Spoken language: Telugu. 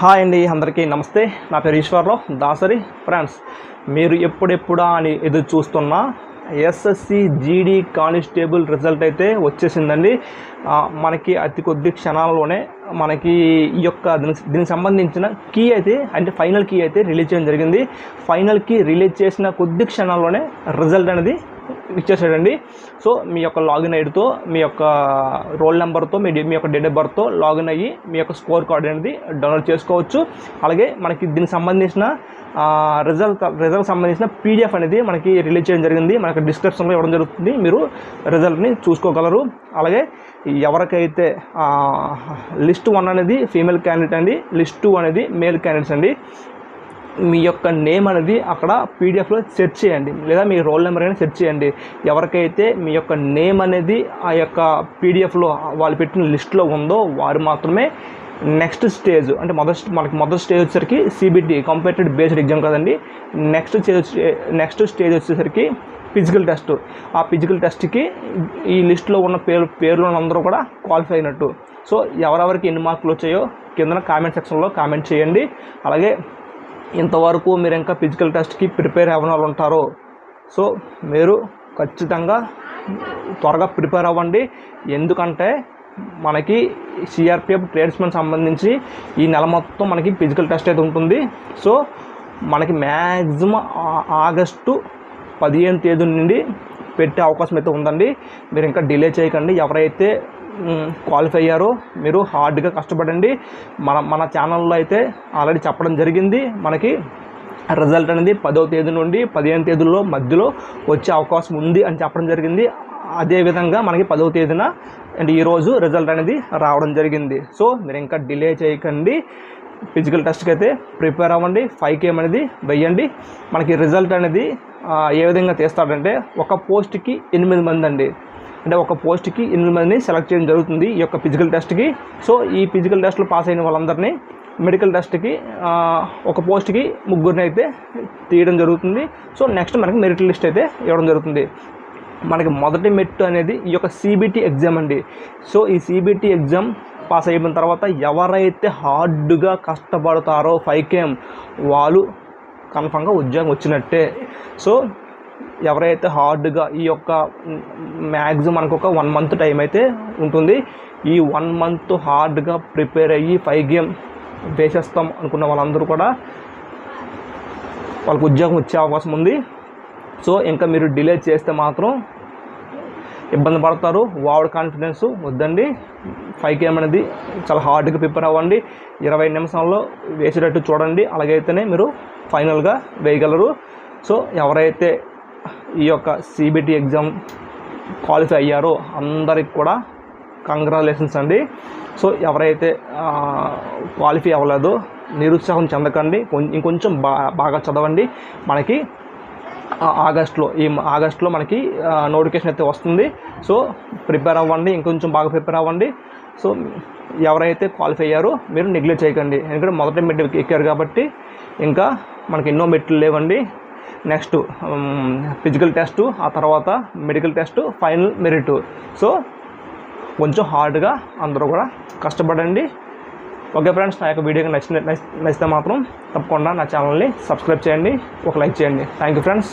హాయ్ అండి, అందరికీ నమస్తే. నా పేరు ఈశ్వర్రావు దాసరి. ఫ్రెండ్స్, మీరు ఎప్పుడెప్పుడా అని ఎదురు చూస్తున్న ఎస్ఎస్సి జీడీ కానిస్టేబుల్ రిజల్ట్ అయితే వచ్చేసిందండి. మనకి అతి కొద్ది క్షణాల్లోనే మనకి ఈ యొక్క దీనికి సంబంధించిన కీ అయితే అంటే ఫైనల్ కీ అయితే రిలీజ్ చేయడం జరిగింది. ఫైనల్ కీ రిలీజ్ చేసిన కొద్ది క్షణాల్లోనే రిజల్ట్ అనేది ఇచ్చేసాడండి. సో మీ యొక్క లాగిన్ ఐడితో, మీ యొక్క రోల్ నెంబర్తో, మీ యొక్క డేట్ ఆఫ్ బర్త్తో లాగిన్ అయ్యి మీ యొక్క స్కోర్ కార్డ్ అనేది డౌన్లోడ్ చేసుకోవచ్చు. అలాగే మనకి దీనికి సంబంధించిన రిజల్ట్ సంబంధించిన పీడిఎఫ్ అనేది మనకి రిలీజ్ చేయడం జరిగింది. మనకి డిస్క్రిప్షన్లో ఇవ్వడం జరుగుతుంది, మీరు రిజల్ట్ని చూసుకోగలరు. అలాగే ఎవరికైతే లిస్ట్ 1 అనేది ఫీమేల్ క్యాండిడేట్ అండి, లిస్ట్ 2 అనేది మేల్ క్యాండిడేట్స్ అండి. మీ యొక్క నేమ్ అనేది అక్కడ పీడిఎఫ్లో సెర్చ్ చేయండి, లేదా మీ రోల్ నెంబర్ అనేది సెర్చ్ చేయండి. ఎవరికైతే మీ యొక్క నేమ్ అనేది ఆ యొక్క పీడిఎఫ్లో వాళ్ళు పెట్టిన లిస్ట్లో ఉందో వారు మాత్రమే నెక్స్ట్ స్టేజ్ అంటే మొదటి స్టేజ్ వచ్చేసరికి సిబిటి కంప్యూటర్ బేస్డ్ ఎగ్జామ్ కదండి. నెక్స్ట్ స్టేజ్ వచ్చేసరికి ఫిజికల్ టెస్ట్. ఆ ఫిజికల్ టెస్ట్కి ఈ లిస్టులో ఉన్న పేర్లు అందరూ కూడా క్వాలిఫై అయినట్టు. సో ఎవరెవరికి ఎన్ని మార్కులు వచ్చాయో కింద కామెంట్ సెక్షన్లో కామెంట్ చేయండి. అలాగే ఇంతవరకు మీరు ఇంకా ఫిజికల్ టెస్ట్కి ప్రిపేర్ అవ్వని వాళ్ళు ఉంటారో, సో మీరు ఖచ్చితంగా త్వరగా ప్రిపేర్ అవ్వండి. ఎందుకంటే మనకి సిఆర్పిఎఫ్ ట్రేడ్స్మెన్ సంబంధించి ఈ నెల మొత్తం మనకి ఫిజికల్ టెస్ట్ అయితే ఉంటుంది. సో మనకి మ్యాక్సిమం ఆగస్టు 15వ తేదీ నుండి పెట్టే అవకాశం అయితే ఉందండి. మీరు ఇంకా డిలే చేయకండి. ఎవరైతే క్వాలిఫై అయ్యారో మీరు హార్డ్గా కష్టపడండి. మన ఛానల్లో అయితే ఆల్రెడీ చెప్పడం జరిగింది. మనకి రిజల్ట్ అనేది 10వ తేదీ నుండి 15వ తేదీలో మధ్యలో వచ్చే అవకాశం ఉంది అని చెప్పడం జరిగింది. అదేవిధంగా మనకి 10వ తేదీన అంటే ఈరోజు రిజల్ట్ అనేది రావడం జరిగింది. సో మీరు ఇంకా డిలే చేయకండి. ఫిజికల్ టెస్ట్కి అయితే ప్రిపేర్ అవ్వండి. 5K అనేది వెయ్యండి. మనకి రిజల్ట్ అనేది ఏ విధంగా తీస్తాడంటే ఒక పోస్ట్కి 8 మంది అండి. అంటే ఒక పోస్ట్కి 8 మందిని సెలెక్ట్ చేయడం జరుగుతుంది ఈ యొక్క ఫిజికల్ టెస్ట్కి. సో ఈ ఫిజికల్ టెస్ట్లో పాస్ అయిన వాళ్ళందరినీ మెడికల్ టెస్ట్కి ఒక పోస్ట్కి 3 అయితే తీయడం జరుగుతుంది. సో నెక్స్ట్ మనకి మెరిట్ లిస్ట్ అయితే ఇవ్వడం జరుగుతుంది. మనకి మొదటి మెట్టు అనేది ఈ యొక్క సిబిటి ఎగ్జామ్ అండి. సో ఈ సిబిటి ఎగ్జామ్ పాస్ అయిపోయిన తర్వాత ఎవరైతే హార్డ్గా కష్టపడతారో 5K వాళ్ళు కన్ఫామ్గా ఉద్యోగం వచ్చినట్టే. సో ఎవరైతే హార్డ్గా ఈ యొక్క మ్యాక్సిమం మనకు ఒక 1 మంత్ టైం అయితే ఉంటుంది. ఈ 1 మంత్ హార్డ్గా ప్రిపేర్ అయ్యి 5K వేసేస్తాం అనుకున్న వాళ్ళందరూ కూడా వాళ్ళకు ఉద్యోగం వచ్చే అవకాశం ఉంది. సో ఇంకా మీరు డిలే చేస్తే మాత్రం ఇబ్బంది పడతారు. ఓవర్ కాన్ఫిడెన్స్ వద్దండి. 5K అనేది చాలా హార్డ్గా ప్రిపేర్ అవ్వండి. 20 నిమిషాల్లో వేసేటట్టు చూడండి. అలాగైతేనే మీరు ఫైనల్గా వేయగలరు. సో ఎవరైతే ఈ యొక్క సిబిటి ఎగ్జామ్ క్వాలిఫై అయ్యారో అందరికి కూడా కంగ్రాచులేషన్స్ అండి. సో ఎవరైతే క్వాలిఫై అవ్వలేదో నిరుత్సాహం చెందకండి. ఇంకొంచెం బాగా చదవండి. మనకి ఆగస్టులో మనకి నోటిఫికేషన్ అయితే వస్తుంది. సో ప్రిపేర్ అవ్వండి, ఇంకొంచెం బాగా ప్రిపేర్ అవ్వండి. సో ఎవరైతే క్వాలిఫై అయ్యారో మీరు నెగ్లెక్ట్ చేయకండి. ఎందుకంటే మొదటి మెట్టు ఎక్కారు కాబట్టి ఇంకా మనకి ఎన్నో మెట్లు లేవండి. నెక్స్ట్ ఫిజికల్ టెస్టు, ఆ తర్వాత medical test, final merit. So కొంచెం హార్డ్గా అందరూ కూడా కష్టపడండి. ఓకే ఫ్రెండ్స్, నా యొక్క వీడియోకి నచ్చితే మాత్రం తప్పకుండా నా ఛానల్ని సబ్స్క్రైబ్ చేయండి, ఒక లైక్ చేయండి. Thank you friends.